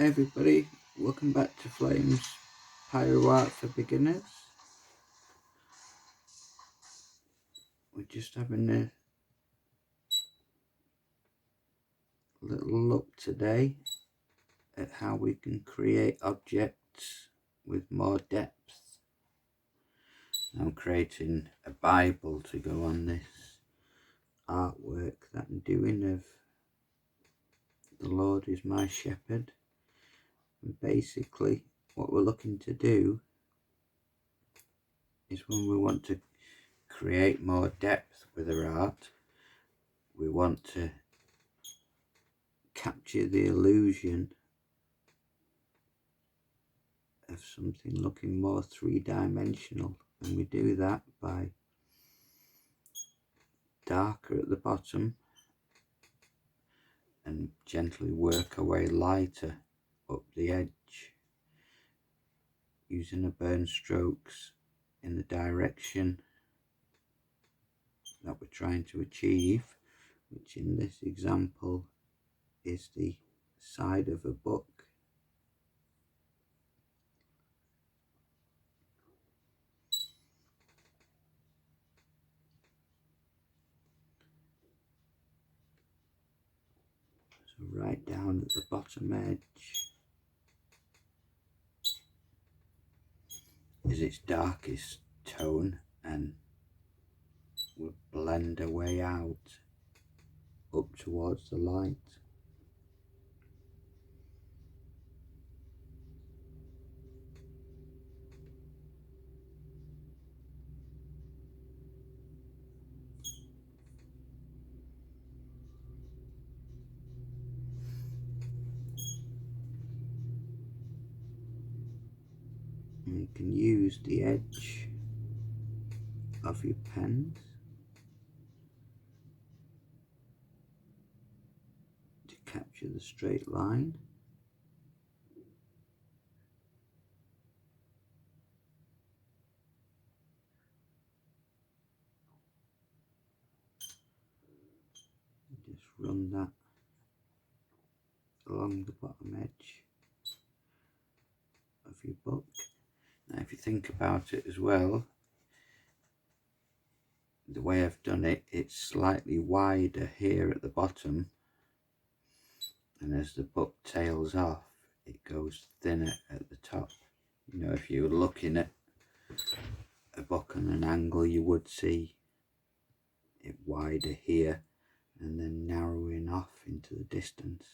everybody, welcome back to Pyro Art for Beginners. We're just having a little look today at how we can create objects with more depth. I'm creating a Bible to go on this artwork that I'm doing of the Lord is my shepherd. And basically what we're looking to do is when we want to create more depth with our art, we want to capture the illusion of something looking more three-dimensional, and we do that by darker at the bottom and gently work our way lighter up the edge using the burn strokes in the direction that we're trying to achieve, which in this example is the side of a book. So right down at the bottom edge is its darkest tone, and we'll blend our way out up towards the light. And you can use the edge of your pens to capture the straight line. Just run that along the bottom edge of your book. Now if you think about it as well, the way I've done it, it's slightly wider here at the bottom, and as the book tails off it goes thinner at the top. You know, if you were looking at a book on an angle, you would see it wider here and then narrowing off into the distance.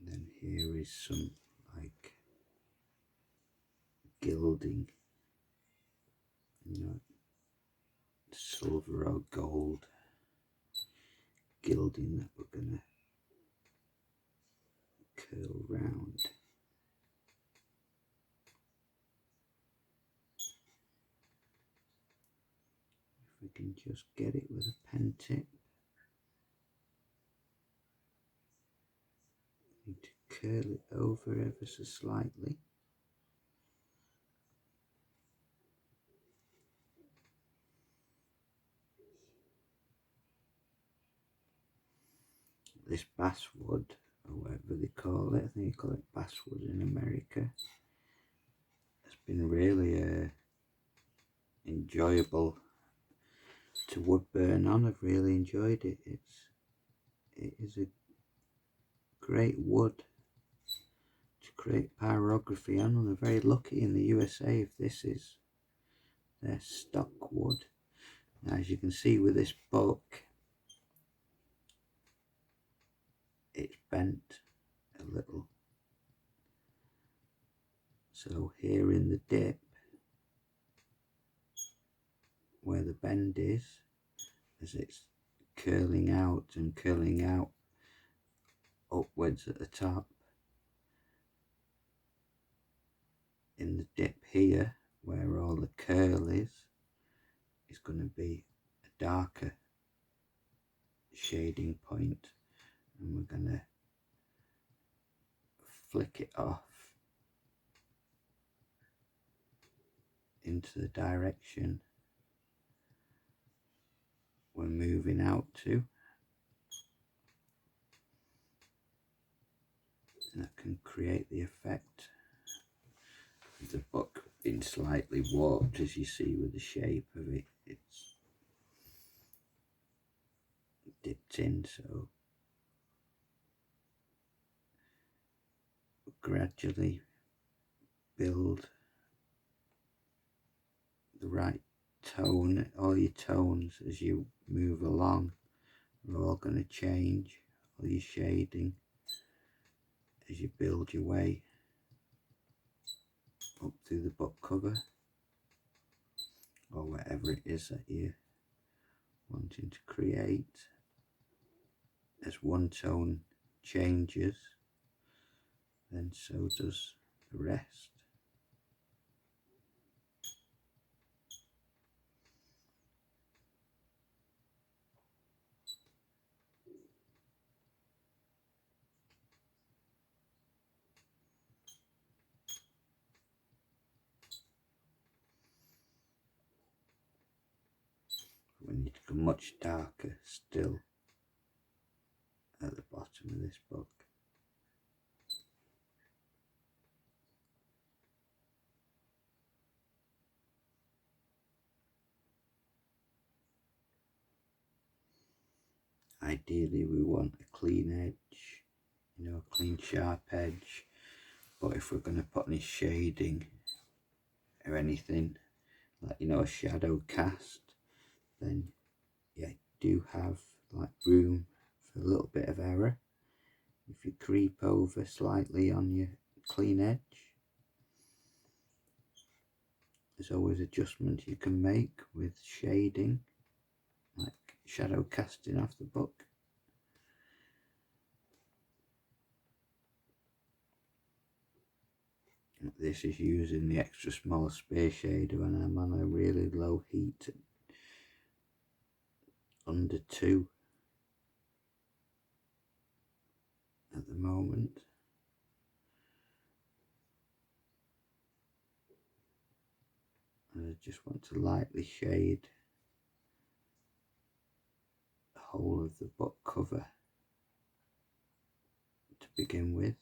And then here is some like gilding, you know, silver or gold gilding that we're gonna curl round. If we can just get it with a pen tip, need to curl it over ever so slightly. This basswood, or whatever they call it, I think they call it basswood in America, has been really enjoyable to wood burn on. I've really enjoyed it. It is a great wood to create pyrography on, and they're very lucky in the USA if this is They're stock wood. Now, as you can see with this book, it's bent a little. So here in the dip, where the bend is, as it's curling out and curling out upwards at the top, in the dip here, where all the curl is going to be a darker shading point, and we're going to flick it off into the direction we're moving out to, and that can create the effect of the book being slightly warped, as you see with the shape of it. It's dipped in, so gradually build the right tone. All your tones as you move along are all going to change, all your shading as you build your way up through the book cover, or whatever it is that you're wanting to create. As one tone changes, then so does the rest. We need to go much darker still at the bottom of this book. Ideally we want a clean edge, a clean sharp edge, but if we're going to put any shading or anything like a shadow cast, then yeah, do have like room for a little bit of error. If you creep over slightly on your clean edge, there's always adjustments you can make with shading, like shadow casting off the book. This is using the extra small space shader when I'm on a really low heat, under 2 at the moment. And I just want to lightly shade the whole of the book cover to begin with.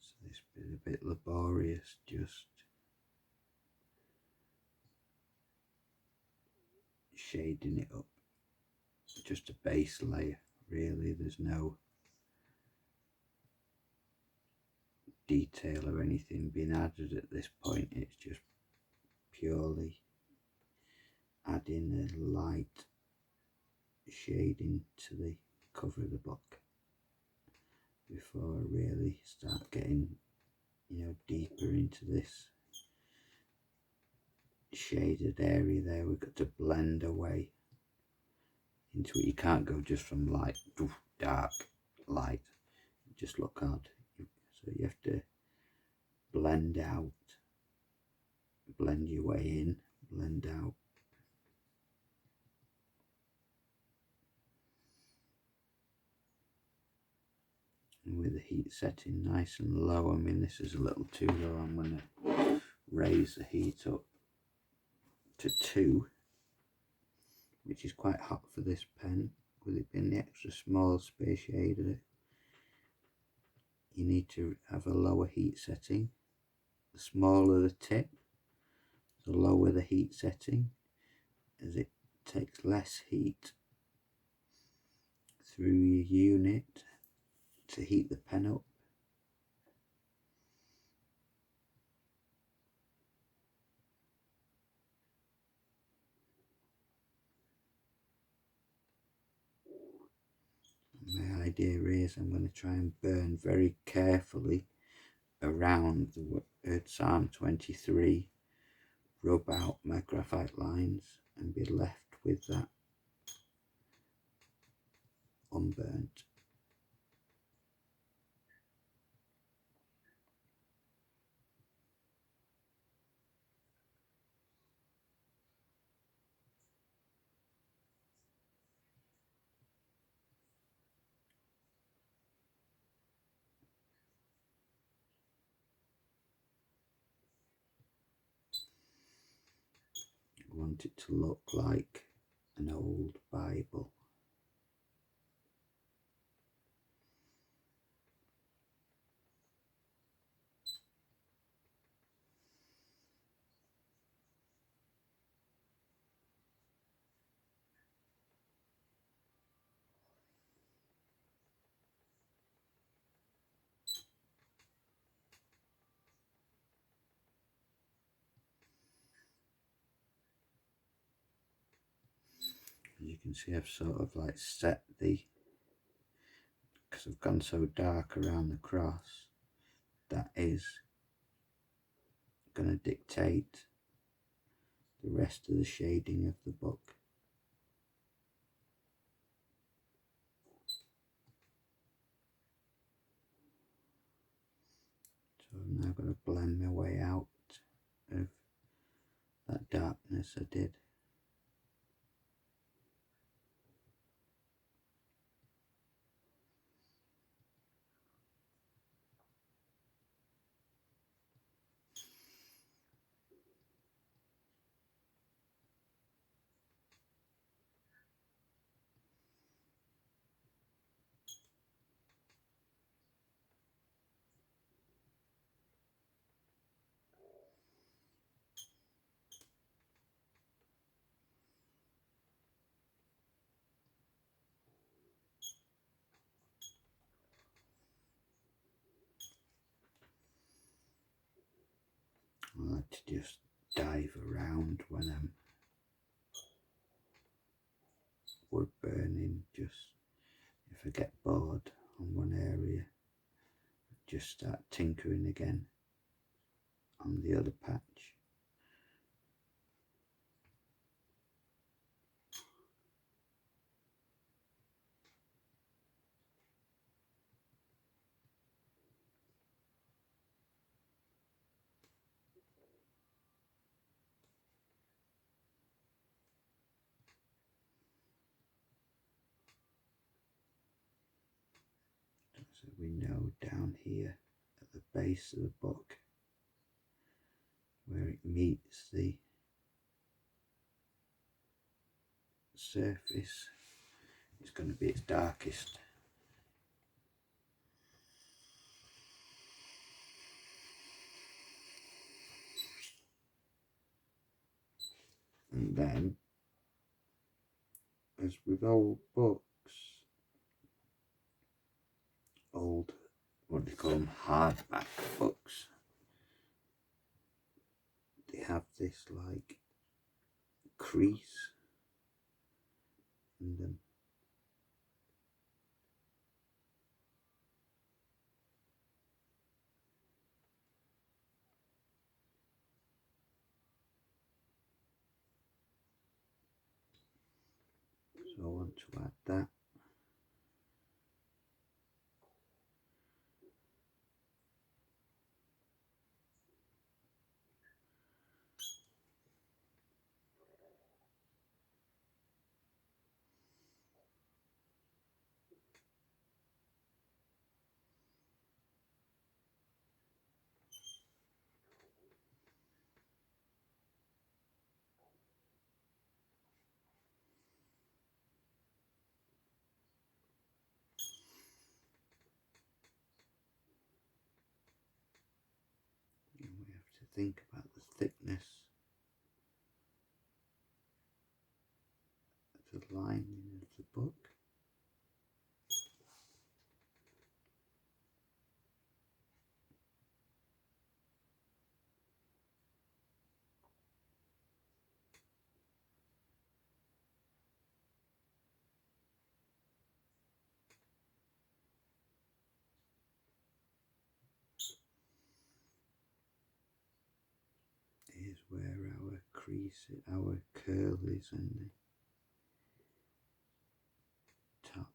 So this bit a bit laborious, just shading it up, just a base layer really. There's no detail or anything being added at this point, it's just purely adding a light shading to the cover of the book before I really start getting deeper into this shaded area there. We've got to blend away into it. You can't go just from light to dark, light, just look odd. So you have to blend out, blend your way in, blend out. And with the heat setting nice and low, I mean this is a little too low, I'm going to raise the heat up to 2, which is quite hot for this pen, with it being the extra small space shader. You need to have a lower heat setting. The smaller the tip, the lower the heat setting, as it takes less heat through your unit to heat the pen up. My idea is I'm going to try and burn very carefully around the words Psalm 23, rub out my graphite lines and be left with that unburnt. I want it to look like an old Bible. You can see I've sort of like set the, because I've gone so dark around the cross, that is going to dictate the rest of the shading of the book. So I'm now going to blend my way out of that darkness I did. I like to just dive around when I'm wood burning, just if I get bored on one area, just start tinkering again on the other patch. So we know down here at the base of the book where it meets the surface is going to be its darkest. And then, as with old books, old, what do you call them, hardback books, they have this like crease in them. So I want to add that. think about the thickness of the lining of the book. Here's where our crease, our curl is on the top.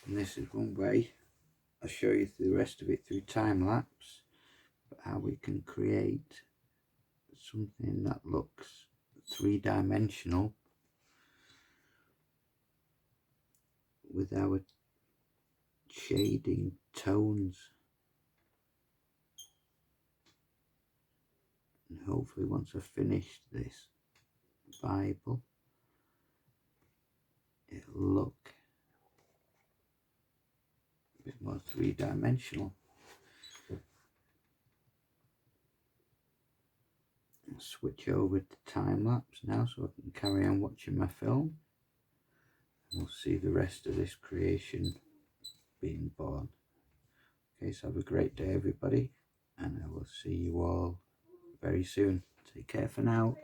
And this is one way. I'll show you the rest of it through time lapse, but how we can create something that looks three-dimensional with our shading tones, and hopefully once I've finished this Bible it'll look a bit more three-dimensional. I'll switch over to time lapse now so I can carry on watching my film, and we'll see the rest of this creation being born. Okay, so have a great day everybody, and I will see you all very soon. Take care for now.